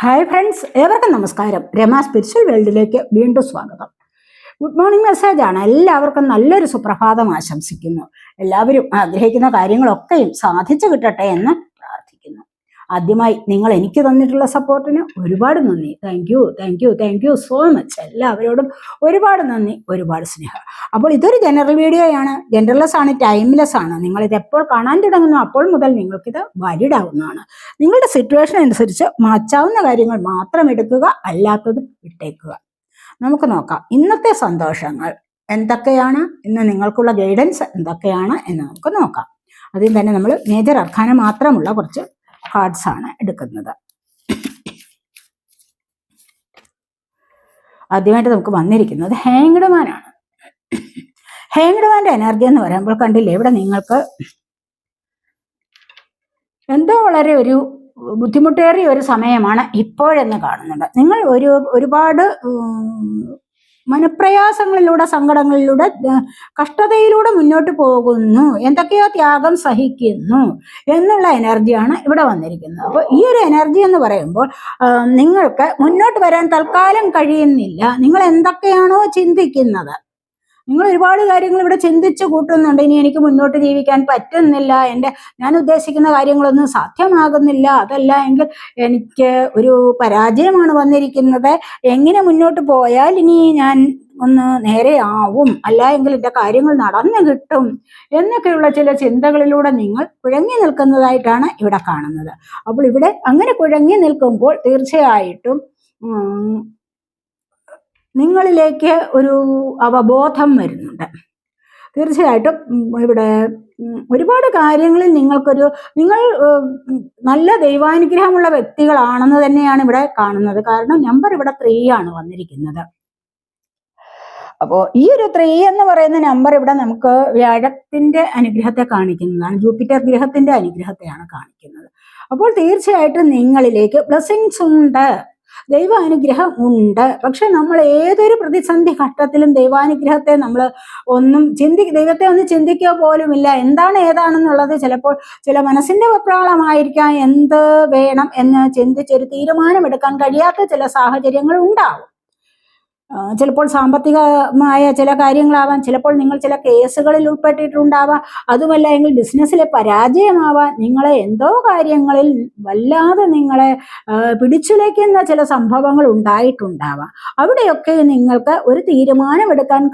Hi friends, ഏവർക്കും നമസ്കാരം. Rama spiritual വേൾഡിലേക്ക് വീണ്ടും സ്വാഗതം. ഗുഡ് മോർണിംഗ് മെസ്സേജാണ്. എല്ലാവർക്കും നല്ലൊരു സുപ്രഭാതം ആശംസിക്കുന്നു. എല്ലാവരും ആഗ്രഹിക്കുന്ന കാര്യങ്ങളൊക്കെയും സാധിച്ചു കിട്ടട്ടെ എന്ന് പ്രാർത്ഥിക്കുന്നു. ആദ്യമായി നിങ്ങൾ എനിക്ക് തന്നിട്ടുള്ള സപ്പോർട്ടിന് ഒരുപാട് നന്ദി. Thank you so much. എല്ലാവരോടും ഒരുപാട് നന്ദി, ഒരുപാട് സ്നേഹം. അപ്പോൾ ഇതൊരു ജനറൽ വീഡിയോയാണ്. ജനറൽലെസ് ആണ്, ടൈംലെസ് ആണ്. നിങ്ങളിത് എപ്പോൾ കാണാൻ തുടങ്ങുന്നു അപ്പോൾ മുതൽ നിങ്ങൾക്കിത് വാലിഡ് ആവുന്നതാണ്. നിങ്ങളുടെ സിറ്റുവേഷൻ അനുസരിച്ച് മാറ്റാവുന്ന കാര്യങ്ങൾ മാത്രം എടുക്കുക, അല്ലാത്തത് വിട്ടേക്കുക. നമുക്ക് നോക്കാം ഇന്നത്തെ സന്തോഷങ്ങൾ എന്തൊക്കെയാണ്, ഇന്ന് നിങ്ങൾക്കുള്ള ഗൈഡൻസ് എന്തൊക്കെയാണ് എന്ന് നമുക്ക് നോക്കാം. അതിൽ തന്നെ നമ്മൾ മേജർ അർക്കാന മാത്രമുള്ള കുറച്ച് കാർഡ്സ് ആണ് എടുക്കുന്നത്. ആദ്യമായിട്ട് നമുക്ക് വന്നിരിക്കുന്നത് ഹാങ്ഡ് മാൻ ആണ്. ഹാങ്ഡ് മാന്റെ എനർജി എന്ന് പറയുമ്പോൾ കണ്ടില്ലേ, ഇവിടെ നിങ്ങൾക്ക് എന്തോ വളരെ ഒരു ബുദ്ധിമുട്ടേറിയ ഒരു സമയമാണ് ഇപ്പോഴെന്ന് കാണുന്നുണ്ട്. നിങ്ങൾ ഒരുപാട് മനപ്രയാസങ്ങളിലൂടെ, സങ്കടങ്ങളിലൂടെ, കഷ്ടതയിലൂടെ മുന്നോട്ട് പോകുന്നു, എന്തൊക്കെയോ ത്യാഗം സഹിക്കുന്നു എന്നുള്ള എനർജിയാണ് ഇവിടെ വന്നിരിക്കുന്നത്. അപ്പോൾ ഈ ഒരു എനർജി എന്ന് പറയുമ്പോൾ നിങ്ങൾക്ക് മുന്നോട്ട് വരാൻ തൽക്കാലം കഴിയുന്നില്ല. നിങ്ങൾ എന്തൊക്കെയാണോ ചിന്തിക്കുന്നത്, നിങ്ങൾ ഒരുപാട് കാര്യങ്ങൾ ഇവിടെ ചിന്തിച്ചു കൂട്ടുന്നുണ്ട്. ഇനി എനിക്ക് മുന്നോട്ട് ജീവിക്കാൻ പറ്റുന്നില്ല, ഞാൻ ഉദ്ദേശിക്കുന്ന കാര്യങ്ങളൊന്നും സാധ്യമാകുന്നില്ല, അതല്ല എങ്കിൽ എനിക്ക് ഒരു പരാജയമാണ് വന്നിരിക്കുന്നത്, എങ്ങനെ മുന്നോട്ട് പോയാൽ ഇനി ഞാൻ ഒന്ന് നേരെയാവും, അല്ല എങ്കിൽ എൻ്റെ കാര്യങ്ങൾ നടന്നു കിട്ടും എന്നൊക്കെയുള്ള ചില ചിന്തകളിലൂടെ നിങ്ങൾ കുഴങ്ങി നിൽക്കുന്നതായിട്ടാണ് ഇവിടെ കാണുന്നത്. അപ്പോൾ ഇവിടെ അങ്ങനെ കുഴങ്ങി നിൽക്കുമ്പോൾ തീർച്ചയായിട്ടും നിങ്ങളിലേക്ക് ഒരു അവബോധം വരുന്നുണ്ട്. തീർച്ചയായിട്ടും ഇവിടെ ഒരുപാട് കാര്യങ്ങളിൽ നിങ്ങൾ നല്ല ദൈവാനുഗ്രഹമുള്ള വ്യക്തികളാണെന്ന് തന്നെയാണ് ഇവിടെ കാണുന്നത്. കാരണം നമ്പർ ഇവിടെ 3 ആണ് വന്നിരിക്കുന്നത്. അപ്പോൾ ഈ ഒരു 3 എന്ന് പറയുന്ന നമ്പർ ഇവിടെ നമുക്ക് വ്യാഴത്തിന്റെ അനുഗ്രഹത്തെ കാണിക്കുന്നതാണ്, ജൂപ്പിറ്റർ ഗ്രഹത്തിന്റെ അനുഗ്രഹത്തെയാണ് കാണിക്കുന്നത്. അപ്പോൾ തീർച്ചയായിട്ടും നിങ്ങളിലേക്ക് ബ്ലെസ്സിങ്സ് ഉണ്ട്, ദൈവാനുഗ്രഹം ഉണ്ട്. പക്ഷെ നമ്മൾ ഏതൊരു പ്രതിസന്ധി ഘട്ടത്തിലും ദൈവാനുഗ്രഹത്തെ നമ്മൾ ദൈവത്തെ ഒന്ന് ചിന്തിക്കുക പോലുമില്ല. എന്താണ് ഏതാണെന്നുള്ളത് ചിലപ്പോൾ ചില മനസ്സിന്റെ വെപ്രാളമായിരിക്കാം, എന്ത് വേണം എന്ന് ചിന്തിച്ചൊരു തീരുമാനമെടുക്കാൻ കഴിയാത്ത ചില സാഹചര്യങ്ങൾ ഉണ്ടാവും. ചിലപ്പോൾ സാമ്പത്തികമായ ചില കാര്യങ്ങളാവാം, ചിലപ്പോൾ നിങ്ങൾ ചില കേസുകളിൽ ഉൾപ്പെട്ടിട്ടുണ്ടാവാം, അതുമല്ല എങ്കിൽ ബിസിനസ്സിലെ പരാജയമാവാം, നിങ്ങളെ എന്തോ കാര്യങ്ങളിൽ വല്ലാതെ നിങ്ങളെ പിടിച്ചുലയ്ക്കുന്ന ചില സംഭവങ്ങൾ ഉണ്ടായിട്ടുണ്ടാവാം. അവിടെയൊക്കെ നിങ്ങൾക്ക് ഒരു തീരുമാനമെടുക്കാൻ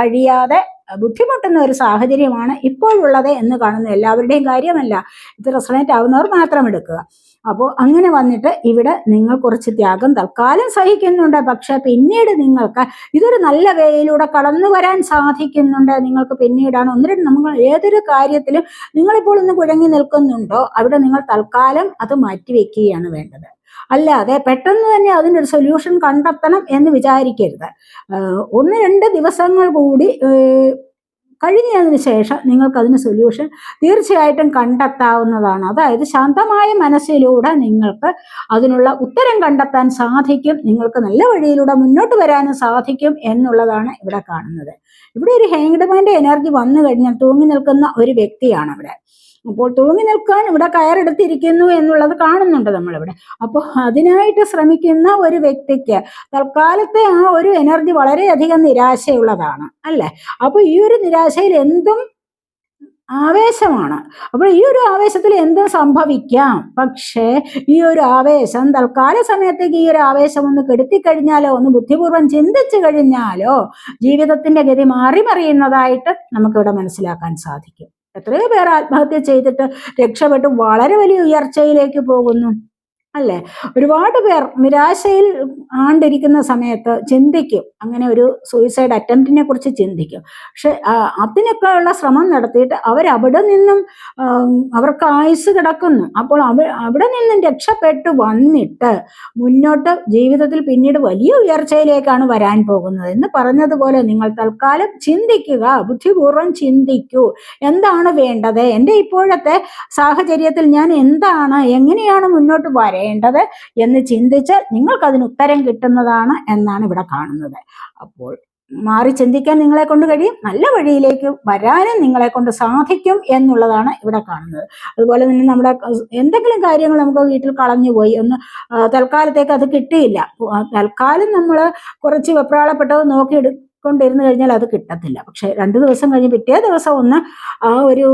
കഴിയാതെ ബുദ്ധിമുട്ടുന്ന ഒരു സാഹചര്യമാണ് ഇപ്പോഴുള്ളത് എന്ന് കാണുന്ന എല്ലാവരുടെയും കാര്യമല്ല, ഇത് റെസണേറ്റ് ആവുന്നവർ മാത്രം എടുക്കുക. അപ്പോൾ അങ്ങനെ വന്നിട്ട് ഇവിടെ നിങ്ങൾ കുറച്ച് ത്യാഗം തൽക്കാലം സഹിക്കുന്നുണ്ട്. പക്ഷെ പിന്നീട് നിങ്ങൾക്ക് ഇതൊരു നല്ല വേയിലൂടെ കടന്നു വരാൻ സാധിക്കുന്നുണ്ട്. നിങ്ങൾക്ക് പിന്നീടാണ് നമ്മൾ ഏതൊരു കാര്യത്തിലും നിങ്ങളിപ്പോൾ ഒന്ന് കുഴങ്ങി നിൽക്കുന്നുണ്ടോ അവിടെ നിങ്ങൾ തൽക്കാലം അത് മാറ്റിവെക്കുകയാണ് വേണ്ടത്. അല്ലാതെ പെട്ടെന്ന് തന്നെ അതിനൊരു സൊല്യൂഷൻ കണ്ടെത്തണം എന്ന് വിചാരിക്കരുത്. 1-2 ദിവസങ്ങൾ കൂടി കഴിഞ്ഞതിന് ശേഷം നിങ്ങൾക്കതിന് സൊല്യൂഷൻ തീർച്ചയായിട്ടും കണ്ടെത്താവുന്നതാണ്. അതായത് ശാന്തമായ മനസ്സിലൂടെ നിങ്ങൾക്ക് അതിനുള്ള ഉത്തരം കണ്ടെത്താൻ സാധിക്കും, നിങ്ങൾക്ക് നല്ല വഴിയിലൂടെ മുന്നോട്ട് വരാനും സാധിക്കും എന്നുള്ളതാണ് ഇവിടെ കാണുന്നത്. ഇവിടെ ഒരു ഹാങ്ഡ് മാന്റെ എനർജി വന്നു കഴിഞ്ഞാൽ തൂങ്ങി നിൽക്കുന്ന ഒരു വ്യക്തിയാണ് അവിടെ. അപ്പോൾ തൂങ്ങി നിൽക്കാൻ ഇവിടെ കയറെടുത്തിരിക്കുന്നു എന്നുള്ളത് കാണുന്നുണ്ട് നമ്മളിവിടെ. അപ്പോൾ അതിനായിട്ട് ശ്രമിക്കുന്ന ഒരു വ്യക്തിക്ക് തൽക്കാലത്തെ ആ ഒരു എനർജി വളരെയധികം നിരാശയുള്ളതാണ് അല്ലേ. അപ്പോൾ ഈ ഒരു നിരാശയിൽ എന്തും ആവേശമാണ്. അപ്പോൾ ഈ ഒരു ആവേശത്തിൽ എന്തും സംഭവിക്കാം. പക്ഷേ ഈ ഒരു ആവേശം തൽക്കാല സമയത്തേക്ക് ഈ ഒരു ആവേശം ഒന്ന് കെടുത്തിക്കഴിഞ്ഞാലോ, ഒന്ന് ബുദ്ധിപൂർവ്വം ചിന്തിച്ചു കഴിഞ്ഞാലോ ജീവിതത്തിന്റെ ഗതി മറിയുന്നതായിട്ട് നമുക്കിവിടെ മനസ്സിലാക്കാൻ സാധിക്കും. എത്രയോ പേർ ആത്മഹത്യ ചെയ്തിട്ട് രക്ഷപ്പെട്ട് വളരെ വലിയ ഉയർച്ചയിലേക്ക് പോകുന്നു അല്ലേ. ഒരുപാട് പേർ നിരാശയിൽ ആണ്ടിരിക്കുന്ന സമയത്ത് ചിന്തിക്കും, അങ്ങനെ ഒരു സൂയിസൈഡ് അറ്റംപ്റ്റിനെ കുറിച്ച് ചിന്തിക്കും. പക്ഷെ അതിനൊക്കെ ഉള്ള ശ്രമം നടത്തിയിട്ട് അവരവിടെ നിന്നും അവർക്ക് ആയുസ് കിടക്കുന്നു. അപ്പോൾ അവിടെ നിന്നും രക്ഷപ്പെട്ടു വന്നിട്ട് മുന്നോട്ട് ജീവിതത്തിൽ പിന്നീട് വലിയ ഉയർച്ചയിലേക്കാണ് വരാൻ പോകുന്നത് എന്ന് പറഞ്ഞതുപോലെ നിങ്ങൾ തൽക്കാലം ചിന്തിക്കുക, ബുദ്ധിപൂർവ്വം ചിന്തിക്കൂ. എന്താണ് വേണ്ടത്, എൻ്റെ ഇപ്പോഴത്തെ സാഹചര്യത്തിൽ ഞാൻ എങ്ങനെയാണ് മുന്നോട്ട് വരേണ്ടത് എന്ന് ചിന്തിച്ചാൽ നിങ്ങൾക്ക് അതിന് ഉത്തരം കിട്ടുന്നതാണ് എന്നാണ് ഇവിടെ കാണുന്നത്. അപ്പോൾ മാറി ചിന്തിക്കാൻ നിങ്ങളെ കൊണ്ട് കഴിയും, നല്ല വഴിയിലേക്ക് വരാനും നിങ്ങളെ കൊണ്ട് സാധിക്കും എന്നുള്ളതാണ് ഇവിടെ കാണുന്നത്. അതുപോലെ തന്നെ നമ്മുടെ എന്തെങ്കിലും കാര്യങ്ങൾ നമുക്ക് വീട്ടിൽ കളഞ്ഞുപോയി, ഒന്ന് തൽക്കാലത്തേക്ക് അത് കിട്ടിയില്ല, തൽക്കാലം നമ്മൾ കുറച്ച് വെപ്രാളപ്പെട്ടത് കൊണ്ടിരുന്നു കഴിഞ്ഞാൽ അത് കിട്ടത്തില്ല. പക്ഷെ 2 ദിവസം കഴിഞ്ഞ് പിറ്റേ ദിവസം ഒന്ന് ആ ഒരു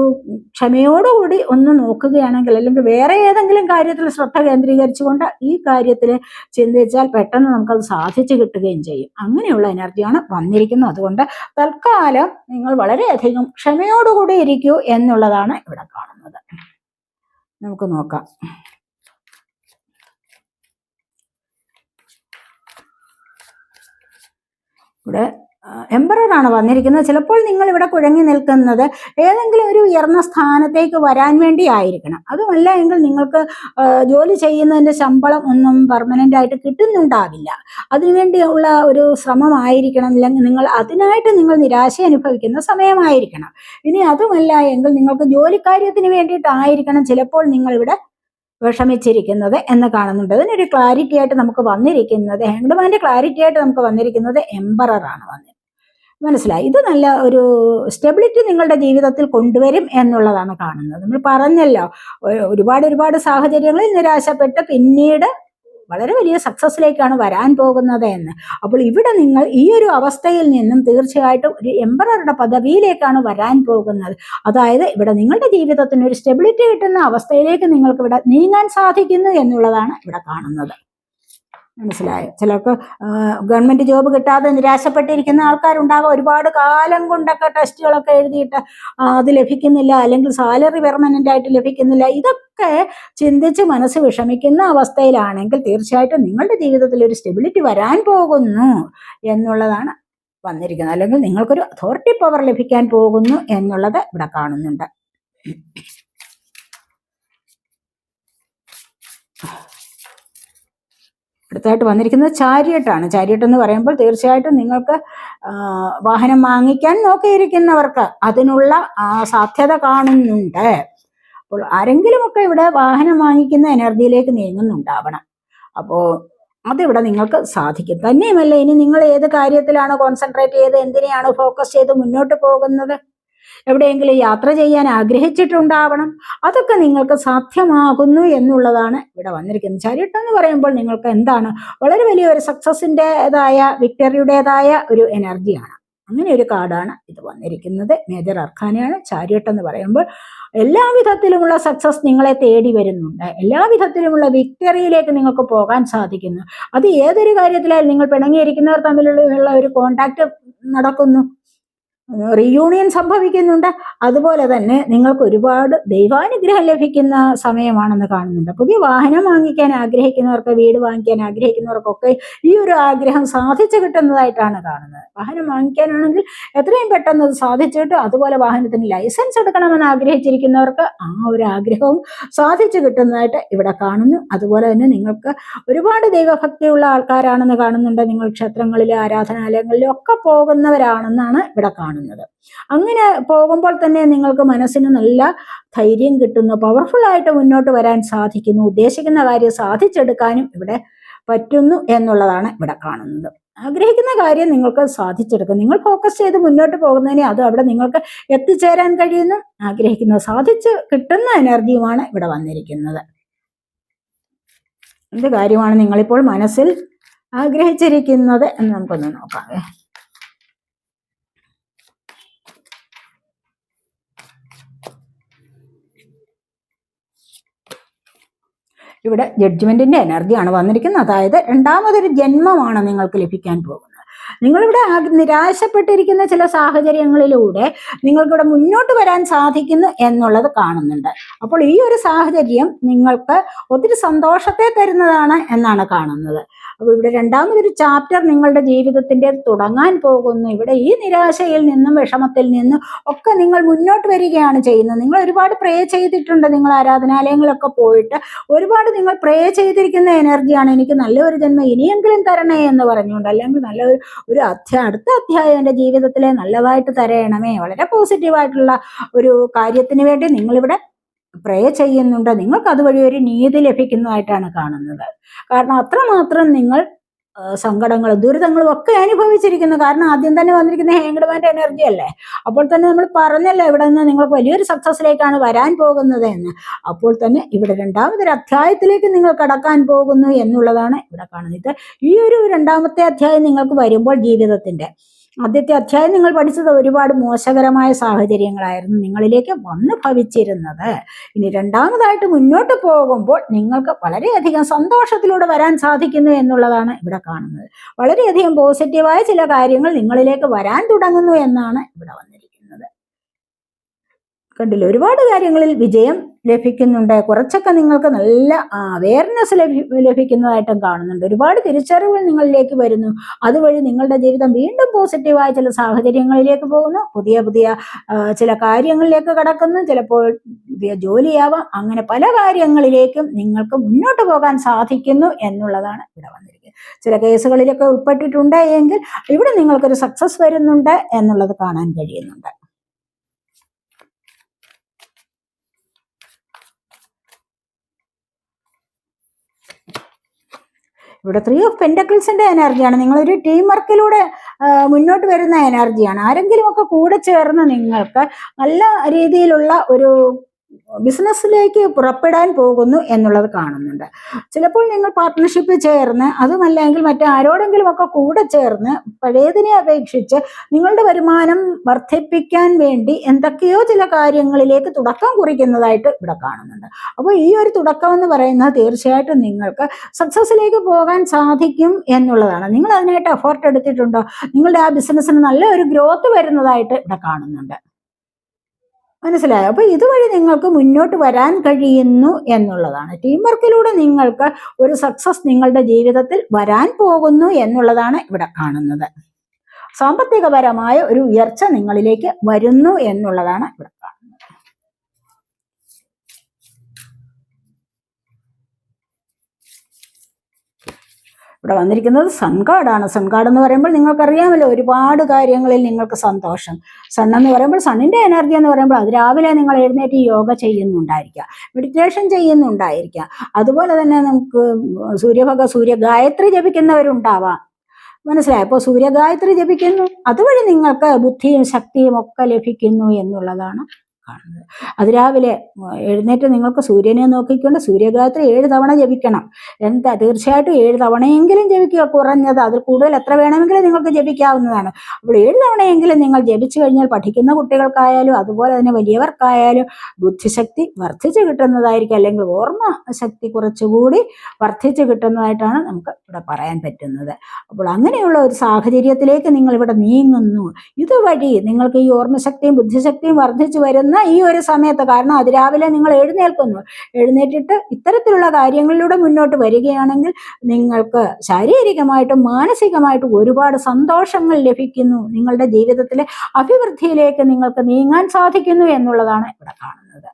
ക്ഷമയോടുകൂടി ഒന്ന് നോക്കുകയാണെങ്കിൽ, അല്ലെങ്കിൽ വേറെ ഏതെങ്കിലും കാര്യത്തിൽ ശ്രദ്ധ കേന്ദ്രീകരിച്ചുകൊണ്ട് ഈ കാര്യത്തിൽ ചിന്തിച്ചാൽ പെട്ടെന്ന് നമുക്കത് സാധിച്ചു കിട്ടുകയും ചെയ്യും. അങ്ങനെയുള്ള എനർജിയാണ് വന്നിരിക്കുന്നത്. അതുകൊണ്ട് തൽക്കാലം നിങ്ങൾ വളരെയധികം ക്ഷമയോടുകൂടി ഇരിക്കൂ എന്നുള്ളതാണ് ഇവിടെ കാണുന്നത്. നമുക്ക് നോക്കാം. ഇവിടെ എംപററാണ് വന്നിരിക്കുന്നത്. ചിലപ്പോൾ നിങ്ങൾ ഇവിടെ കുഴങ്ങി നിൽക്കുന്നത് ഏതെങ്കിലും ഒരു ഉയർന്ന സ്ഥാനത്തേക്ക് വരാൻ വേണ്ടി ആയിരിക്കണം. അതുമല്ല എങ്കിൽ നിങ്ങൾക്ക് ജോലി ചെയ്യുന്നതിൻ്റെ ശമ്പളം ഒന്നും പെർമനൻ്റ് ആയിട്ട് കിട്ടുന്നുണ്ടാവില്ല. അതിനുവേണ്ടിയുള്ള ഒരു ശ്രമമായിരിക്കണം, അല്ലെങ്കിൽ അതിനായിട്ട് നിങ്ങൾ നിരാശ അനുഭവിക്കുന്ന സമയമായിരിക്കണം. ഇനി അതുമല്ല എങ്കിൽ നിങ്ങൾക്ക് ജോലിക്കാര്യത്തിന് വേണ്ടിയിട്ടായിരിക്കണം ചിലപ്പോൾ നിങ്ങളിവിടെ വിഷമിച്ചിരിക്കുന്നത് എന്ന് കാണുന്നുണ്ട്. അതിനൊരു ക്ലാരിറ്റി ആയിട്ട് നമുക്ക് വന്നിരിക്കുന്നത്, ഹാങ്ഡ്മാൻ്റെ ക്ലാരിറ്റി ആയിട്ട് നമുക്ക് വന്നിരിക്കുന്നത് എംപററാണ് വന്നത്. മനസ്സിലായി? ഇത് നല്ല ഒരു സ്റ്റെബിലിറ്റി നിങ്ങളുടെ ജീവിതത്തിൽ കൊണ്ടുവരും എന്നുള്ളതാണ് കാണുന്നത്. നമ്മൾ പറഞ്ഞല്ലോ, ഒരുപാട് സാഹചര്യങ്ങളിൽ നിരാശപ്പെട്ട് പിന്നീട് വളരെ വലിയ സക്സസ്സിലേക്കാണ് വരാൻ പോകുന്നത് എന്ന്. അപ്പോൾ ഇവിടെ നിങ്ങൾ ഈ ഒരു അവസ്ഥയിൽ നിന്നും തീർച്ചയായിട്ടും ഒരു എംപററുടെ പദവിയിലേക്കാണ് വരാൻ പോകുന്നത്. അതായത് ഇവിടെ നിങ്ങളുടെ ജീവിതത്തിന് ഒരു സ്റ്റെബിലിറ്റി കിട്ടുന്ന അവസ്ഥയിലേക്ക് നിങ്ങൾക്ക് ഇവിടെ നീങ്ങാൻ സാധിക്കുന്നു എന്നുള്ളതാണ് ഇവിടെ കാണുന്നത്. മനസ്സിലായോ? ചിലർക്ക് ഗവൺമെന്റ് ജോബ് കിട്ടാതെ നിരാശപ്പെട്ടിരിക്കുന്ന ആൾക്കാരുണ്ടാകാം. ഒരുപാട് കാലം കൊണ്ടൊക്കെ ടെസ്റ്റുകളൊക്കെ എഴുതിയിട്ട് അത് ലഭിക്കുന്നില്ല, അല്ലെങ്കിൽ സാലറി പെർമനന്റ് ആയിട്ട് ലഭിക്കുന്നില്ല. ഇതൊക്കെ ചിന്തിച്ച് മനസ്സ് വിഷമിക്കുന്ന അവസ്ഥയിലാണെങ്കിൽ തീർച്ചയായിട്ടും നിങ്ങളുടെ ജീവിതത്തിൽ ഒരു സ്റ്റെബിലിറ്റി വരാൻ പോകുന്നു എന്നുള്ളതാണ് വന്നിരിക്കുന്നത്. അല്ലെങ്കിൽ നിങ്ങൾക്കൊരു അതോറിറ്റി പവർ ലഭിക്കാൻ പോകുന്നു എന്നുള്ളത് ഇവിടെ കാണുന്നുണ്ട്. അടുത്തായിട്ട് വന്നിരിക്കുന്നത് ചാരിയട്ടാണ്. ചാരിയട്ട് എന്ന് പറയുമ്പോൾ തീർച്ചയായിട്ടും നിങ്ങൾക്ക് വാഹനം വാങ്ങിക്കാൻ നോക്കിയിരിക്കുന്നവർക്ക് അതിനുള്ള സാധ്യത കാണുന്നുണ്ട്. അപ്പോൾ ആരെങ്കിലുമൊക്കെ ഇവിടെ വാഹനം വാങ്ങിക്കുന്ന എനർജിയിലേക്ക് നീങ്ങുന്നുണ്ടാവണം. അപ്പോൾ അതിവിടെ നിങ്ങൾക്ക് സാധിക്കും. തന്നെയുമല്ല, ഇനി നിങ്ങൾ ഏത് കാര്യത്തിലാണ് കോൺസെൻട്രേറ്റ് ചെയ്ത്, എന്തിനെയാണ് ഫോക്കസ് ചെയ്ത് മുന്നോട്ട് പോകുന്നത്, എവിടെയെങ്കിലും യാത്ര ചെയ്യാൻ ആഗ്രഹിച്ചിട്ടുണ്ടാവണം, അതൊക്കെ നിങ്ങൾക്ക് സാധ്യമാകുന്നു എന്നുള്ളതാണ് ഇവിടെ വന്നിരിക്കുന്നത്. ചാരിയട്ട് എന്ന് പറയുമ്പോൾ നിങ്ങൾക്ക് എന്താണ്, വളരെ വലിയ ഒരു സക്സസിൻ്റെതായ, വിക്ടറിയുടേതായ ഒരു എനർജിയാണ്. അങ്ങനെ ഒരു കാർഡാണ് ഇത് വന്നിരിക്കുന്നത്. മേജർ അർക്കാനയാണ് ചാരിയട്ട് എന്ന് പറയുമ്പോൾ. എല്ലാവിധത്തിലുമുള്ള സക്സസ് നിങ്ങളെ തേടി വരുന്നുണ്ട്, എല്ലാവിധത്തിലുമുള്ള വിക്ടറിയിലേക്ക് നിങ്ങൾക്ക് പോകാൻ സാധിക്കുന്നു. അത് ഏതൊരു കാര്യത്തിലായാലും, നിങ്ങൾ പിണങ്ങിയിരിക്കുന്നവർ തമ്മിലുള്ള ഒരു കോണ്ടാക്ട് നടക്കുന്നു, റീയൂണിയൻ സംഭവിക്കുന്നുണ്ട്. അതുപോലെ തന്നെ നിങ്ങൾക്ക് ഒരുപാട് ദൈവാനുഗ്രഹം ലഭിക്കുന്ന സമയമാണെന്ന് കാണുന്നുണ്ട്. പുതിയ വാഹനം വാങ്ങിക്കാൻ ആഗ്രഹിക്കുന്നവർക്ക്, വീട് വാങ്ങിക്കാൻ ആഗ്രഹിക്കുന്നവർക്കൊക്കെ ഈ ഒരു ആഗ്രഹം സാധിച്ചു കിട്ടുന്നതായിട്ടാണ് കാണുന്നത്. വാഹനം വാങ്ങിക്കാനാണെങ്കിൽ എത്രയും പെട്ടെന്ന് അത് സാധിച്ചിട്ട്, അതുപോലെ വാഹനത്തിന് ലൈസൻസ് എടുക്കണമെന്ന് ആഗ്രഹിച്ചിരിക്കുന്നവർക്ക് ആ ഒരു ആഗ്രഹവും സാധിച്ചു കിട്ടുന്നതായിട്ട് ഇവിടെ കാണുന്നു. അതുപോലെ തന്നെ നിങ്ങൾക്ക് ഒരുപാട് ദൈവഭക്തിയുള്ള ആൾക്കാരാണെന്ന് കാണുന്നുണ്ട്. നിങ്ങൾ ക്ഷേത്രങ്ങളിലും ആരാധനാലയങ്ങളിലും ഒക്കെ പോകുന്നവരാണെന്നാണ് ഇവിടെ കാണുന്നത്. അങ്ങനെ പോകുമ്പോൾ തന്നെ നിങ്ങൾക്ക് മനസ്സിന് നല്ല ധൈര്യം കിട്ടുന്നു, പവർഫുൾ ആയിട്ട് മുന്നോട്ട് വരാൻ സാധിക്കുന്നു, ഉദ്ദേശിക്കുന്ന കാര്യം സാധിച്ചെടുക്കാനും ഇവിടെ പറ്റുന്നു എന്നുള്ളതാണ് ഇവിടെ കാണുന്നത്. ആഗ്രഹിക്കുന്ന കാര്യം നിങ്ങൾക്ക് സാധിച്ചെടുക്കും. നിങ്ങൾ ഫോക്കസ് ചെയ്ത് മുന്നോട്ട് പോകുന്നതിനെ അത് അവിടെ നിങ്ങൾക്ക് എത്തിച്ചേരാൻ കഴിയുന്നു. ആഗ്രഹിക്കുന്നത് സാധിച്ച് കിട്ടുന്ന എനർജിയുമാണ് ഇവിടെ വന്നിരിക്കുന്നത്. എന്ത് കാര്യമാണ് നിങ്ങളിപ്പോൾ മനസ്സിൽ ആഗ്രഹിച്ചിരിക്കുന്നത് എന്ന് നമുക്കൊന്ന് നോക്കാം. ഇവിടെ ജഡ്ജ്മെന്റിന്റെ എനർജിയാണ് വന്നിരിക്കുന്നത്. അതായത് രണ്ടാമതൊരു ജന്മമാണ് നിങ്ങൾക്ക് ലഭിക്കാൻ പോകുന്നത്. നിങ്ങളിവിടെ നിരാശപ്പെട്ടിരിക്കുന്ന ചില സാഹചര്യങ്ങളിലൂടെ നിങ്ങൾക്കിവിടെ മുന്നോട്ട് വരാൻ സാധിക്കുന്നു എന്നുള്ളത് കാണുന്നുണ്ട്. അപ്പോൾ ഈ ഒരു സാഹചര്യം നിങ്ങൾക്ക് ഒത്തിരി സന്തോഷത്തെ തരുന്നതാണ് എന്നാണ് കാണുന്നത്. അപ്പോൾ ഇവിടെ രണ്ടാമതൊരു ചാപ്റ്റർ നിങ്ങളുടെ ജീവിതത്തിന്റെ തുടങ്ങാൻ പോകുന്നു. ഇവിടെ ഈ നിരാശയിൽ നിന്നും വിഷമത്തിൽ നിന്നും ഒക്കെ നിങ്ങൾ മുന്നോട്ട് വരികയാണ് ചെയ്യുന്നത്. നിങ്ങൾ ഒരുപാട് പ്രേ ചെയ്തിട്ടുണ്ട്, നിങ്ങൾ ആരാധനാലയങ്ങളൊക്കെ പോയിട്ട് ഒരുപാട് നിങ്ങൾ പ്രേ ചെയ്തിരിക്കുന്ന എനർജിയാണ്. എനിക്ക് നല്ലൊരു ജന്മം ഇനിയെങ്കിലും തരണേ എന്ന് പറഞ്ഞുകൊണ്ട്, അല്ലെങ്കിൽ നല്ലൊരു അടുത്ത അധ്യായം എൻ്റെ ജീവിതത്തിലെ നല്ലതായിട്ട് തരയണമേ, വളരെ പോസിറ്റീവായിട്ടുള്ള ഒരു കാര്യത്തിന് വേണ്ടി നിങ്ങളിവിടെ പ്രേ ചെയ്യുന്നുണ്ട്. നിങ്ങൾക്ക് അതുവഴി ഒരു നീതി ലഭിക്കുന്നതായിട്ടാണ് കാണുന്നത്. കാരണം അത്രമാത്രം നിങ്ങൾ സങ്കടങ്ങളും ദുരിതങ്ങളും ഒക്കെ അനുഭവിച്ചിരിക്കുന്നു. കാരണം ആദ്യം തന്നെ വന്നിരിക്കുന്ന ഹേങ്കഡ്മാന്റെ എനർജി അല്ലേ. അപ്പോൾ തന്നെ നമ്മൾ പറഞ്ഞല്ലോ ഇവിടെ നിന്ന് നിങ്ങൾക്ക് വലിയൊരു സക്സസിലേക്കാണ് വരാൻ പോകുന്നത് എന്ന്. അപ്പോൾ തന്നെ ഇവിടെ രണ്ടാമതൊരു അധ്യായത്തിലേക്ക് നിങ്ങൾ കടക്കാൻ പോകുന്നു എന്നുള്ളതാണ് ഇവിടെ കാണുന്നത്. ഈ ഒരു രണ്ടാമത്തെ അധ്യായം നിങ്ങൾക്ക് വരുമ്പോൾ ജീവിതത്തിന്റെ ആദ്യത്തെ അധ്യായം നിങ്ങൾ പഠിച്ചത് ഒരുപാട് മോശകരമായ സാഹചര്യങ്ങളായിരുന്നു നിങ്ങളിലേക്ക് വന്ന് ഭവിച്ചിരുന്നത്. ഇനി രണ്ടാമതായിട്ട് മുന്നോട്ട് പോകുമ്പോൾ നിങ്ങൾക്ക് വളരെയധികം സന്തോഷത്തിലൂടെ വരാൻ സാധിക്കുന്നു എന്നുള്ളതാണ് ഇവിടെ കാണുന്നത്. വളരെയധികം പോസിറ്റീവായ ചില കാര്യങ്ങൾ നിങ്ങളിലേക്ക് വരാൻ തുടങ്ങുന്നു എന്നാണ് ഇവിടെ വന്നിരിക്കുന്നത്. കണ്ടില്ല, ഒരുപാട് കാര്യങ്ങളിൽ വിജയം ലഭിക്കുന്നുണ്ട്. കുറച്ചൊക്കെ നിങ്ങൾക്ക് നല്ല അവയർനെസ് ലഭിക്കുന്നതായിട്ടും കാണുന്നുണ്ട്. ഒരുപാട് തിരിച്ചറിവുകൾ നിങ്ങളിലേക്ക് വരുന്നു. അതുവഴി നിങ്ങളുടെ ജീവിതം വീണ്ടും പോസിറ്റീവായ ചില സാഹചര്യങ്ങളിലേക്ക് പോകുന്നു. പുതിയ പുതിയ ചില കാര്യങ്ങളിലേക്ക് കടക്കുന്നു. ചിലപ്പോൾ പുതിയ ജോലിയാവാം. അങ്ങനെ പല കാര്യങ്ങളിലേക്കും നിങ്ങൾക്ക് മുന്നോട്ട് പോകാൻ സാധിക്കുന്നു എന്നുള്ളതാണ് ഇവിടെ വന്നിരിക്കുന്നത്. ചില കേസുകളിലൊക്കെ ഉൾപ്പെട്ടിട്ടുണ്ട് എങ്കിൽ ഇവിടെ നിങ്ങൾക്കൊരു സക്സസ് വരുന്നുണ്ട് എന്നുള്ളത് കാണാൻ കഴിയുന്നുണ്ട്. ഇവിടെ 3 ഓഫ് പെന്റക്കിൾസിന്റെ എനർജിയാണ്. നിങ്ങളൊരു ടീം വർക്കിലൂടെ മുന്നോട്ട് വരുന്ന എനർജിയാണ്. ആരെങ്കിലും ഒക്കെ കൂടെ ചേർന്ന് നിങ്ങൾക്ക് നല്ല രീതിയിലുള്ള ഒരു ബിസിനസ്സിലേക്ക് പുറപ്പെടാൻ പോകുന്നു എന്നുള്ളത് കാണുന്നുണ്ട്. ചിലപ്പോൾ നിങ്ങൾ പാർട്ട്ണർഷിപ്പ് ചേർന്ന്, അതുമല്ലെങ്കിൽ മറ്റാരോടെങ്കിലും ഒക്കെ കൂടെ ചേർന്ന് പഴയതിനെ അപേക്ഷിച്ച് നിങ്ങളുടെ വരുമാനം വർദ്ധിപ്പിക്കാൻ വേണ്ടി എന്തൊക്കെയോ ചില കാര്യങ്ങളിലേക്ക് തുടക്കം കുറിക്കുന്നതായിട്ട് ഇവിടെ കാണുന്നുണ്ട്. അപ്പോൾ ഈ ഒരു തുടക്കം എന്ന് പറയുന്നത് തീർച്ചയായിട്ടും നിങ്ങൾക്ക് സക്സസിലേക്ക് പോകാൻ സാധിക്കും എന്നുള്ളതാണ്. നിങ്ങൾ അതിനായിട്ട് എഫേർട്ട് എടുത്തിട്ടുണ്ടോ? നിങ്ങളുടെ ആ ബിസിനസ്സിന് നല്ല ഒരു ഗ്രോത്ത് വരുന്നതായിട്ട് ഇവിടെ കാണുന്നുണ്ട്. മനസ്സിലായോ? അപ്പൊ ഇതുവഴി നിങ്ങൾക്ക് മുന്നോട്ട് വരാൻ കഴിയുന്നു എന്നുള്ളതാണ്. ടീം വർക്കിലൂടെ നിങ്ങൾക്ക് ഒരു സക്സസ് നിങ്ങളുടെ ജീവിതത്തിൽ വരാൻ പോകുന്നു എന്നുള്ളതാണ് ഇവിടെ കാണുന്നത്. സാമ്പത്തികപരമായ ഒരു ഉയർച്ച നിങ്ങളിലേക്ക് വരുന്നു എന്നുള്ളതാണ് ഇവിടെ കാണുന്നത്. ഇവിടെ വന്നിരിക്കുന്നത് സൺ കാർഡാണ്. സൺ കാർഡ് എന്ന് പറയുമ്പോൾ നിങ്ങൾക്കറിയാമല്ലോ ഒരുപാട് കാര്യങ്ങളിൽ നിങ്ങൾക്ക് സന്തോഷം. സൺ എന്ന് പറയുമ്പോൾ സണ്ണിന്റെ എനർജി എന്ന് പറയുമ്പോൾ അത് രാവിലെ നിങ്ങൾ എഴുന്നേറ്റ് യോഗ ചെയ്യുന്നുണ്ടായിരിക്കുക, മെഡിറ്റേഷൻ ചെയ്യുന്നുണ്ടായിരിക്കുക. അതുപോലെ തന്നെ നമുക്ക് സൂര്യ ഗായത്രി ജപിക്കുന്നവരുണ്ടാവാം. മനസ്സിലായോ? അപ്പോൾ സൂര്യഗായത്രി ജപിക്കുന്നു, അതുവഴി നിങ്ങൾക്ക് ബുദ്ധിയും ശക്തിയും ഒക്കെ ലഭിക്കുന്നു എന്നുള്ളതാണ് കാണുന്നത്. അതിരാവിലെ എഴുന്നേറ്റ് നിങ്ങൾക്ക് സൂര്യനെ നോക്കിക്കൊണ്ട് സൂര്യഗായത്രി 7 തവണ ജപിക്കണം. എന്താ, തീർച്ചയായിട്ടും 7 തവണയെങ്കിലും ജപിക്കുക. കുറഞ്ഞത്, അതിൽ കൂടുതൽ എത്ര വേണമെങ്കിലും നിങ്ങൾക്ക് ജപിക്കാവുന്നതാണ്. അപ്പോൾ 7 തവണയെങ്കിലും നിങ്ങൾ ജപിച്ചു കഴിഞ്ഞാൽ പഠിക്കുന്ന കുട്ടികൾക്കായാലും അതുപോലെ തന്നെ വലിയവർക്കായാലും ബുദ്ധിശക്തി വർദ്ധിച്ചു കിട്ടുന്നതായിരിക്കും, അല്ലെങ്കിൽ ഓർമ്മ ശക്തി കുറച്ചുകൂടി വർദ്ധിച്ചു കിട്ടുന്നതായിട്ടാണ് നമുക്ക് ഇവിടെ പറയാൻ പറ്റുന്നത്. അപ്പോൾ അങ്ങനെയുള്ള ഒരു സാഹചര്യത്തിലേക്ക് നിങ്ങൾ ഇവിടെ നീങ്ങുന്നു. ഇതുവഴി നിങ്ങൾക്ക് ഈ ഓർമ്മശക്തിയും ബുദ്ധിശക്തിയും വർദ്ധിച്ചു വരുന്ന ഈ ഒരു സമയത്ത്, കാരണം അതിരാവിലെ നിങ്ങൾ എഴുന്നേറ്റിട്ട് ഇത്തരത്തിലുള്ള കാര്യങ്ങളിലൂടെ മുന്നോട്ട് വരികയാണെങ്കിൽ നിങ്ങൾക്ക് ശാരീരികമായിട്ടും മാനസികമായിട്ടും ഒരുപാട് സന്തോഷങ്ങൾ ലഭിക്കുന്നു. നിങ്ങളുടെ ജീവിതത്തിലെ അഭിവൃദ്ധിയിലേക്ക് നിങ്ങൾക്ക് നീങ്ങാൻ സാധിക്കുന്നു എന്നുള്ളതാണ് ഇവിടെ കാണുന്നത്.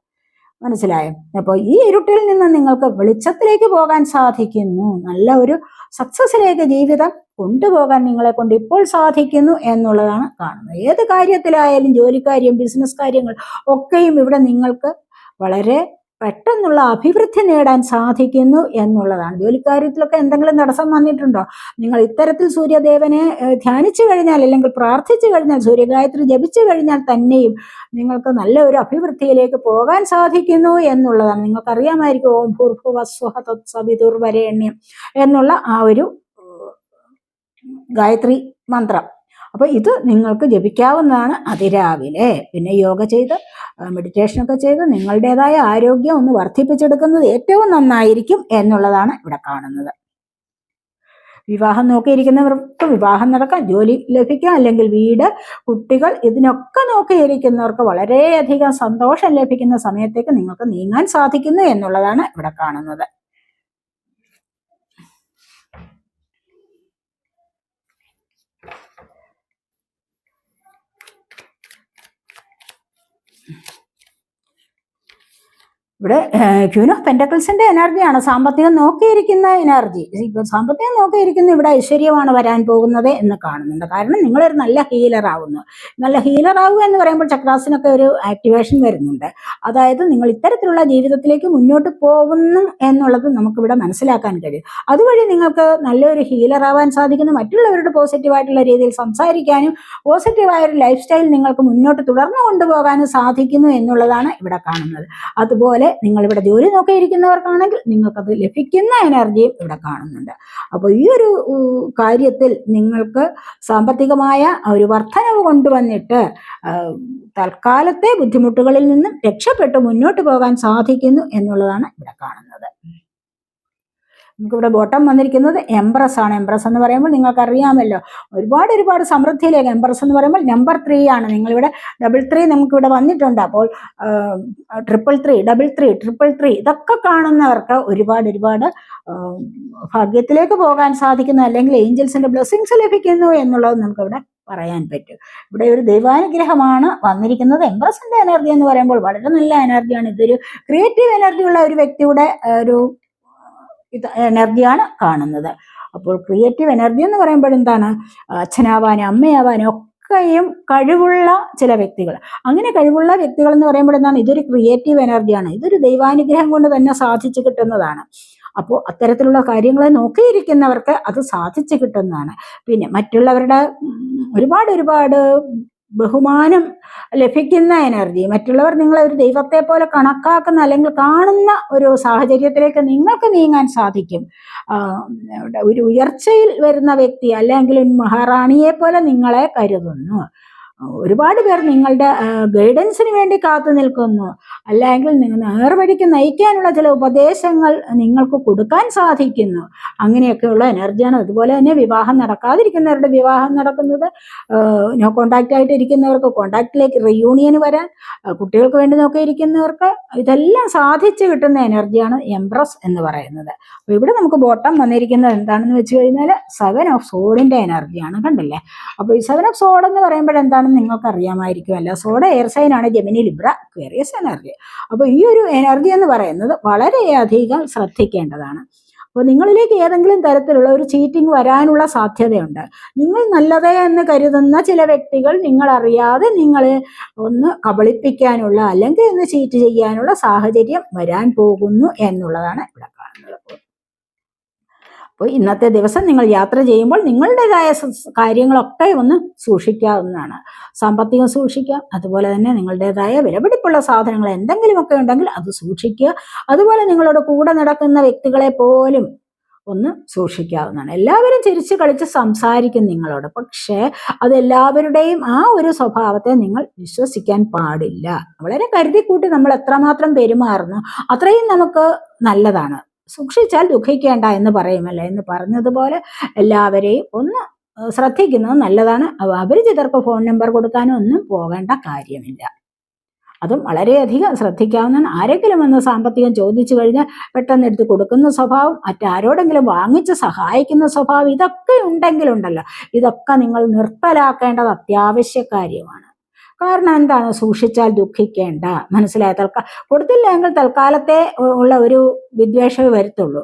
മനസ്സിലായോ? അപ്പോൾ ഈ ഇരുട്ടിൽ നിന്ന് നിങ്ങൾക്ക് വെളിച്ചത്തിലേക്ക് പോകാൻ സാധിക്കുന്നു. നല്ല ഒരു സക്സസിലേക്ക് ജീവിതം കൊണ്ടുപോകാൻ നിങ്ങളെ കൊണ്ട് ഇപ്പോൾ സാധിക്കുന്നു എന്നുള്ളതാണ് കാണുന്നത്. ഏത് കാര്യത്തിലായാലും, ജോലിക്കാര്യം, ബിസിനസ് കാര്യങ്ങൾ ഒക്കെയും ഇവിടെ നിങ്ങൾക്ക് വളരെ പെട്ടെന്നുള്ള അഭിവൃദ്ധി നേടാൻ സാധിക്കുന്നു എന്നുള്ളതാണ്. ജോലിക്കാര്യത്തിലൊക്കെ എന്തെങ്കിലും തടസ്സം വന്നിട്ടുണ്ടോ? നിങ്ങൾ ഇത്തരത്തിൽ സൂര്യദേവനെ ധ്യാനിച്ചു കഴിഞ്ഞാൽ, അല്ലെങ്കിൽ പ്രാർത്ഥിച്ചു കഴിഞ്ഞാൽ, സൂര്യഗായത്രി ജപിച്ചു കഴിഞ്ഞാൽ തന്നെയും നിങ്ങൾക്ക് നല്ല ഒരു അഭിവൃദ്ധിയിലേക്ക് പോകാൻ സാധിക്കുന്നു എന്നുള്ളതാണ്. നിങ്ങൾക്കറിയാമായിരിക്കും ഓം ഭൂർഭുവസ്വഹ തത്സവിതുർവരേണ്യം എന്നുള്ള ആ ഒരു ഗായത്രി മന്ത്രം. അപ്പൊ ഇത് നിങ്ങൾക്ക് ജപിക്കാവുന്നതാണ് അതിരാവിലെ. പിന്നെ യോഗ ചെയ്ത് മെഡിറ്റേഷനൊക്കെ ചെയ്ത് നിങ്ങളുടേതായ ആരോഗ്യം ഒന്ന് വർദ്ധിപ്പിച്ചെടുക്കുന്നത് ഏറ്റവും നന്നായിരിക്കും എന്നുള്ളതാണ് ഇവിടെ കാണുന്നത്. വിവാഹം നോക്കിയിരിക്കുന്നവർക്ക് വിവാഹം നടക്കാം, ജോലി ലഭിക്കാം, അല്ലെങ്കിൽ വീട്, കുട്ടികൾ, ഇതിനൊക്കെ നോക്കിയിരിക്കുന്നവർക്ക് വളരെയധികം സന്തോഷം ലഭിക്കുന്ന സമയത്തേക്ക് നിങ്ങൾക്ക് നീങ്ങാൻ സാധിക്കുന്നു എന്നുള്ളതാണ് ഇവിടെ കാണുന്നത്. ഇവിടെ ക്യൂൻ ഓഫ് പെന്റക്കിൾസിന്റെ എനർജിയാണ് സാമ്പത്തികം നോക്കിയിരിക്കുന്ന എനർജി. സാമ്പത്തികം നോക്കിയിരിക്കുന്ന ഇവിടെ ഐശ്വര്യമാണ് വരാൻ പോകുന്നത് എന്ന് കാണുന്നുണ്ട്. കാരണം നിങ്ങളൊരു നല്ല ഹീലർ ആവുന്നു. നല്ല ഹീലർ ആവുക എന്ന് പറയുമ്പോൾ ചക്രാസിനൊക്കെ ഒരു ആക്ടിവേഷൻ വരുന്നുണ്ട്. അതായത് നിങ്ങൾ ഇത്തരത്തിലുള്ള ജീവിതത്തിലേക്ക് മുന്നോട്ട് പോകുന്നു എന്നുള്ളത് നമുക്കിവിടെ മനസ്സിലാക്കാൻ കഴിയും. അതുവഴി നിങ്ങൾക്ക് നല്ലൊരു ഹീലർ ആവാൻ സാധിക്കുന്നു. മറ്റുള്ളവരുടെ പോസിറ്റീവായിട്ടുള്ള രീതിയിൽ സംസാരിക്കാനും പോസിറ്റീവായ ഒരു ലൈഫ് സ്റ്റൈൽ നിങ്ങൾക്ക് മുന്നോട്ട് തുടർന്നു കൊണ്ടുപോകാനും സാധിക്കുന്നു എന്നുള്ളതാണ് ഇവിടെ കാണുന്നത്. അതുപോലെ നിങ്ങളിവിടെ ജോലി നോക്കിയിരിക്കുന്നവർക്കാണെങ്കിൽ നിങ്ങൾക്കത് ലഭിക്കുന്ന എനർജിയും ഇവിടെ കാണുന്നുണ്ട്. അപ്പോൾ ഈ ഒരു കാര്യത്തിൽ നിങ്ങൾക്ക് സാമ്പത്തികമായ ഒരു വർധനവ് കൊണ്ടുവന്നിട്ട് തൽക്കാലത്തെ ബുദ്ധിമുട്ടുകളിൽ നിന്നും രക്ഷപ്പെട്ട് മുന്നോട്ട് പോകാൻ സാധിക്കുന്നു എന്നുള്ളതാണ് ഇവിടെ കാണുന്നത്. നമുക്കിവിടെ ബോട്ടം വന്നിരിക്കുന്നത് എംപ്രസ് ആണ്. എംപ്രസ് എന്ന് പറയുമ്പോൾ നിങ്ങൾക്കറിയാമല്ലോ ഒരുപാട് സമൃദ്ധിയിലേക്ക്. എംപ്രസ് എന്ന് പറയുമ്പോൾ നമ്പർ 3 ആണ്. നിങ്ങളിവിടെ 3 നമുക്കിവിടെ വന്നിട്ടുണ്ട്. അപ്പോൾ 333 333 ഇതൊക്കെ കാണുന്നവർക്ക് ഒരുപാട് ഭാഗ്യത്തിലേക്ക് പോകാൻ സാധിക്കുന്നു, അല്ലെങ്കിൽ ഏഞ്ചൽസിന്റെ ബ്ലെസ്സിങ്സ് ലഭിക്കുന്നു എന്നുള്ളത് നമുക്കിവിടെ പറയാൻ പറ്റും. ഇവിടെ ഒരു ദൈവാനുഗ്രഹമാണ് വന്നിരിക്കുന്നത്. എംപ്രസിന്റെ എനർജി എന്ന് പറയുമ്പോൾ വളരെ നല്ല എനർജിയാണ്. ഇതൊരു ക്രിയേറ്റീവ് എനർജി ഉള്ള ഒരു വ്യക്തിയുടെ ഒരു എനർജിയാണ് കാണുന്നത്. അപ്പോൾ ക്രിയേറ്റീവ് എനർജി എന്ന് പറയുമ്പോൾ എന്താണ്, അച്ഛനാവാനും അമ്മയാവാനും ഒക്കെയും കഴിവുള്ള ചില വ്യക്തികൾ. അങ്ങനെ കഴിവുള്ള വ്യക്തികൾ എന്ന് പറയുമ്പോൾ എന്താണ്, ഇതൊരു ക്രിയേറ്റീവ് എനർജിയാണ്. ഇതൊരു ദൈവാനുഗ്രഹം കൊണ്ട് തന്നെ സാധിച്ചു കിട്ടുന്നതാണ്. അപ്പോൾ അത്തരത്തിലുള്ള കാര്യങ്ങളെ നോക്കിയിരിക്കുന്നവർക്ക് അത് സാധിച്ചു കിട്ടുന്നതാണ്. പിന്നെ മറ്റുള്ളവരുടെ ഒരുപാട് ബഹുമാനം ലഭിക്കുന്ന എനർജി, മറ്റുള്ളവർ നിങ്ങളെ ഒരു ദൈവത്തെ പോലെ കണക്കാക്കുന്ന അല്ലെങ്കിൽ കാണുന്ന ഒരു സാഹചര്യത്തിലേക്ക് നിങ്ങൾക്ക് നീങ്ങാൻ സാധിക്കും. ഒരു ഉയർച്ചയിൽ വരുന്ന വ്യക്തി അല്ലെങ്കിൽ മഹാറാണിയെ പോലെ നിങ്ങളെ കരുതുന്നു. ഒരുപാട് പേർ നിങ്ങളുടെ ഗൈഡൻസിന് വേണ്ടി കാത്തു നിൽക്കുന്നു, അല്ലെങ്കിൽ നേർവഴിക്ക് നയിക്കാനുള്ള ചില ഉപദേശങ്ങൾ നിങ്ങൾക്ക് കൊടുക്കാൻ സാധിക്കുന്നു. അങ്ങനെയൊക്കെയുള്ള എനർജിയാണ്. അതുപോലെ തന്നെ വിവാഹം നടക്കാതിരിക്കുന്നവരുടെ വിവാഹം നടക്കുന്നത്, നോ കോണ്ടാക്റ്റ് ആയിട്ട് ഇരിക്കുന്നവർക്ക് കോണ്ടാക്റ്റിലേക്ക് റീയൂണിയന് വരാൻ, കുട്ടികൾക്ക് വേണ്ടി നോക്കിയിരിക്കുന്നവർക്ക് ഇതെല്ലാം സാധിച്ചു കിട്ടുന്ന എനർജിയാണ് എംപ്രസ് എന്ന് പറയുന്നത്. അപ്പോൾ ഇവിടെ നമുക്ക് ബോട്ടം വന്നിരിക്കുന്നത് എന്താണെന്ന് വെച്ച് കഴിഞ്ഞാൽ 7 ഓഫ് സോഡിന്റെ എനർജിയാണ്. കണ്ടില്ലേ? അപ്പോൾ ഈ 7 ഓഫ് സോഡ് എന്ന് പറയുമ്പോൾ എന്താണ് നിങ്ങൾക്ക് അറിയാമായിരിക്കുമല്ലോ. സോഡ് എയർ സൈൻ ആണ്, ജെമിനി, ലിബ്ര, അക്വേറിയസ് എനർജി. അപ്പോൾ ഈ ഒരു എനർജി എന്ന് പറയുന്നത് വളരെയധികം ശ്രദ്ധിക്കേണ്ടതാണ്. അപ്പോൾ നിങ്ങളിലേക്ക് ഏതെങ്കിലും തരത്തിലുള്ള ഒരു ചീറ്റിംഗ് വരാനുള്ള സാധ്യതയുണ്ട്. നിങ്ങൾ നല്ലതേ എന്ന് കരുതുന്ന ചില വ്യക്തികൾ നിങ്ങളറിയാതെ നിങ്ങളെ ഒന്ന് കബളിപ്പിക്കാനുള്ള അല്ലെങ്കിൽ ഒന്ന് ചീറ്റ് ചെയ്യാനുള്ള സാഹചര്യം വരാൻ പോകുന്നു എന്നുള്ളതാണ് ഇവിടെ കാണുന്നത്. അപ്പോൾ ഇന്നത്തെ ദിവസം നിങ്ങൾ യാത്ര ചെയ്യുമ്പോൾ നിങ്ങളുടേതായ കാര്യങ്ങളൊക്കെ ഒന്ന് സൂക്ഷിക്കാവുന്നതാണ്. സാമ്പത്തികം സൂക്ഷിക്കാം, അതുപോലെ തന്നെ നിങ്ങളുടേതായ വിലപിടിപ്പുള്ള സാധനങ്ങൾ എന്തെങ്കിലുമൊക്കെ ഉണ്ടെങ്കിൽ അത് സൂക്ഷിക്കുക. അതുപോലെ നിങ്ങളുടെ കൂടെ നടക്കുന്ന വ്യക്തികളെ പോലും ഒന്ന് സൂക്ഷിക്കാവുന്നതാണ്. എല്ലാവരും ചിരിച്ചു കളിച്ച് സംസാരിക്കും നിങ്ങളോട്, പക്ഷേ അത് എല്ലാവരുടെയും ആ ഒരു സ്വഭാവത്തെ നിങ്ങൾ വിശ്വസിക്കാൻ പാടില്ല. വളരെ കരുതിക്കൂട്ടി നമ്മൾ എത്രമാത്രം പെരുമാറുന്നു അത്രയും നമുക്ക് നല്ലതാണ്. സൂക്ഷിച്ചാൽ ദുഃഖിക്കേണ്ട എന്ന് പറയുമല്ലോ, എന്ന് പറഞ്ഞതുപോലെ എല്ലാവരെയും ഒന്ന് ശ്രദ്ധിക്കുന്നത് നല്ലതാണ്. അപരിചിതർക്ക് ഫോൺ നമ്പർ കൊടുക്കാനും ഒന്നും പോകേണ്ട കാര്യമില്ല. അതും വളരെയധികം ശ്രദ്ധിക്കാവുന്നതാണ്. ആരെങ്കിലും വന്ന് സാമ്പത്തികം ചോദിച്ചു കഴിഞ്ഞാൽ പെട്ടെന്ന് എടുത്ത് കൊടുക്കുന്ന സ്വഭാവം, മറ്റാരോടെങ്കിലും വാങ്ങിച്ച് സഹായിക്കുന്ന സ്വഭാവം, ഇതൊക്കെ ഉണ്ടെങ്കിലുണ്ടല്ലോ, ഇതൊക്കെ നിങ്ങൾ നിർത്തലാക്കേണ്ടത് അത്യാവശ്യ കാര്യമാണ്. കാരണം എന്താണ്, സൂക്ഷിച്ചാൽ ദുഃഖിക്കേണ്ട. മനസ്സിലായ കൊടുത്തില്ലെങ്കിൽ തൽക്കാലത്തെ ഉള്ള ഒരു വിദ്വേഷമേ വരുത്തുള്ളൂ.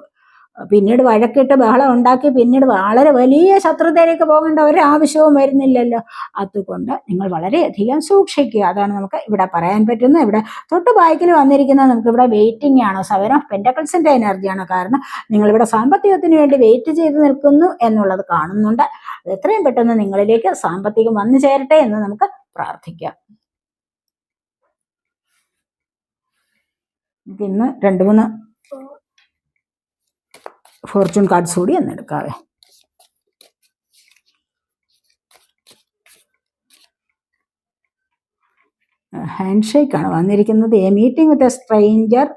പിന്നീട് വഴക്കിട്ട് ബഹളം ഉണ്ടാക്കി പിന്നീട് വളരെ വലിയ ശത്രുതയിലേക്ക് പോകേണ്ട ഒരാവശ്യവും വരുന്നില്ലല്ലോ. അതുകൊണ്ട് നിങ്ങൾ വളരെയധികം സൂക്ഷിക്കുക. അതാണ് നമുക്ക് ഇവിടെ പറയാൻ പറ്റുന്നത്. ഇവിടെ തൊട്ട് ബാക്കിൽ വന്നിരിക്കുന്നത് നമുക്ക് ഇവിടെ വെയിറ്റിംഗ് ആണ്. 7 ഓഫ് പെന്റക്കിൾസിന്റെ എനർജിയാണ്. കാരണം നിങ്ങളിവിടെ സാമ്പത്തികത്തിന് വേണ്ടി വെയിറ്റ് ചെയ്ത് നിൽക്കുന്നു എന്നുള്ളത് കാണുന്നുണ്ട്. എത്രയും പെട്ടെന്ന് നിങ്ങളിലേക്ക് സാമ്പത്തികം വന്നു ചേരട്ടെ എന്ന് നമുക്ക് പ്രാർത്ഥിക്കാം. ഇന്ന് 2-3 ഫോർച്യൂൺ കാർഡ്സ് കൂടി ഒന്ന് എടുക്കാവേ. ഹാൻഡ് ഷേക്കാണ് വന്നിരിക്കുന്നത്. A meeting with a stranger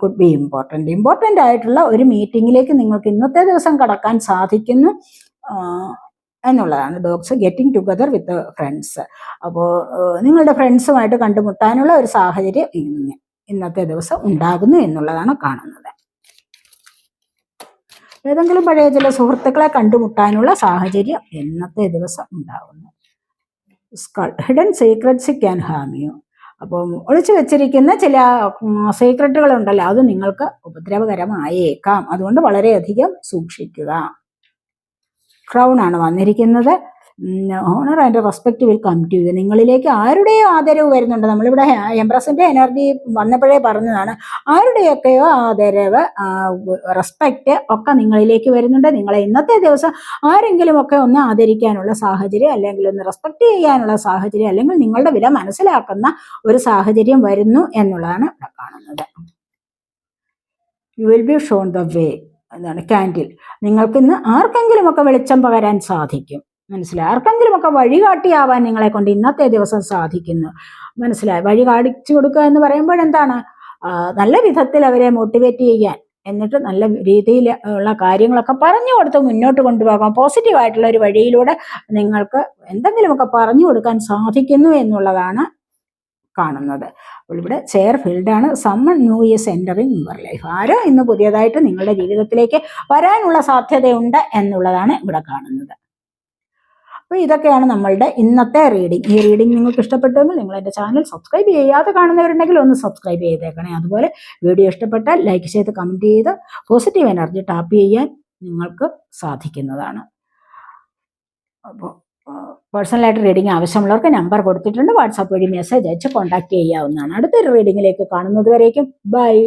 could be important ആയിട്ടുള്ള ഒരു മീറ്റിങ്ങിലേക്ക് നിങ്ങൾക്ക് ഇന്നത്തെ ദിവസം കടക്കാൻ സാധിക്കുന്നു എന്നുള്ളതാണ്. Dogs getting together with friends. അപ്പോൾ നിങ്ങളുടെ ഫ്രണ്ട്സുമായിട്ട് കണ്ടുമുട്ടാനുള്ള ഒരു സാഹചര്യം ഇന്നത്തെ ദിവസം ഉണ്ടാകുന്നു എന്നുള്ളതാണ് കാണുന്നത്. ഏതെങ്കിലും പഴയ ചില സുഹൃത്തുക്കളെ കണ്ടുമുട്ടാനുള്ള സാഹചര്യം ഇന്നത്തെ ദിവസം ഉണ്ടാകുന്നു. Hidden secrets can harm you. അപ്പം ഒളിച്ചു വെച്ചിരിക്കുന്ന ചില സീക്രട്ടുകളുണ്ടല്ലോ, അത് നിങ്ങൾക്ക് ഉപദ്രവകരമായേക്കാം. അതുകൊണ്ട് വളരെയധികം സൂക്ഷിക്കുക. ക്രൗൺ ആണ് വന്നിരിക്കുന്നത്. Honour and respect will come to you. നിങ്ങളിലേക്ക് ആരുടെയോ ആദരവ് വരുന്നുണ്ട്. നമ്മളിവിടെ എംപ്രസിന്റെ എനർജി വന്നപ്പോഴേ പറഞ്ഞതാണ്, ആരുടെയൊക്കെയോ ആദരവ്, റെസ്പെക്റ്റ് ഒക്കെ നിങ്ങളിലേക്ക് വരുന്നുണ്ട്. നിങ്ങളെ ഇന്നത്തെ ദിവസം ആരെങ്കിലും ഒക്കെ ഒന്ന് ആദരിക്കാനുള്ള സാഹചര്യം, അല്ലെങ്കിൽ ഒന്ന് റെസ്പെക്ട് ചെയ്യാനുള്ള സാഹചര്യം, അല്ലെങ്കിൽ നിങ്ങളുടെ വില മനസ്സിലാക്കുന്ന ഒരു സാഹചര്യം വരുന്നു എന്നുള്ളതാണ് ഇവിടെ കാണുന്നത്. You will be shown the way. എന്താണ് കാൻഡിൽ. നിങ്ങൾക്ക് ഇന്ന് ആർക്കെങ്കിലുമൊക്കെ വെളിച്ചം പകരാൻ സാധിക്കും. മനസ്സിലായി? ആർക്കെങ്കിലുമൊക്കെ വഴികാട്ടിയാവാൻ നിങ്ങളെ കൊണ്ട് ഇന്നത്തെ ദിവസം സാധിക്കുന്നു. മനസ്സിലായി? വഴി കാണിച്ചു കൊടുക്കുക എന്ന് പറയുമ്പോൾ എന്താണ്? നല്ല വിധത്തിൽ അവരെ മോട്ടിവേറ്റ് ചെയ്യാൻ, എന്നിട്ട് നല്ല രീതിയിൽ ഉള്ള കാര്യങ്ങളൊക്കെ പറഞ്ഞു കൊടുത്ത് മുന്നോട്ട് കൊണ്ടുപോകാം. പോസിറ്റീവായിട്ടുള്ള ഒരു വഴിയിലൂടെ നിങ്ങൾക്ക് എന്തെങ്കിലുമൊക്കെ പറഞ്ഞു കൊടുക്കാൻ സാധിക്കുന്നു എന്നുള്ളതാണ് കാണുന്നത്. അപ്പോൾ ഇവിടെ ചെയർ ഫീൽഡ് ആണ്. Someone new is entering your life. ആരോ ഇന്ന് പുതിയതായിട്ട് നിങ്ങളുടെ ജീവിതത്തിലേക്ക് വരാനുള്ള സാധ്യതയുണ്ട് എന്നുള്ളതാണ് ഇവിടെ കാണുന്നത്. അപ്പോൾ ഇതൊക്കെയാണ് നമ്മളുടെ ഇന്നത്തെ റീഡിംഗ്. ഈ റീഡിംഗ് നിങ്ങൾക്ക് ഇഷ്ടപ്പെട്ടെങ്കിൽ നിങ്ങൾ എൻ്റെ ചാനൽ സബ്സ്ക്രൈബ് ചെയ്യാതെ കാണുന്നവരുണ്ടെങ്കിൽ ഒന്ന് സബ്സ്ക്രൈബ് ചെയ്തേക്കണേ. അതുപോലെ വീഡിയോ ഇഷ്ടപ്പെട്ടാൽ ലൈക്ക് ചെയ്ത് കമൻറ്റ് ചെയ്ത് പോസിറ്റീവ് എനർജി ടാപ്പ് ചെയ്യാൻ നിങ്ങൾക്ക് സാധിക്കുന്നതാണ്. അപ്പോൾ പേഴ്സണലായിട്ട് റീഡിംഗ് ആവശ്യമുള്ളവർക്ക് നമ്പർ കൊടുത്തിട്ടുണ്ട്. വാട്സാപ്പ് വഴി മെസ്സേജ് അയച്ച് കോൺടാക്ട് ചെയ്യാവുന്നതാണ്. അടുത്തൊരു റീഡിങ്ങിലേക്ക് കാണുന്നത് വരേക്കും ബൈ.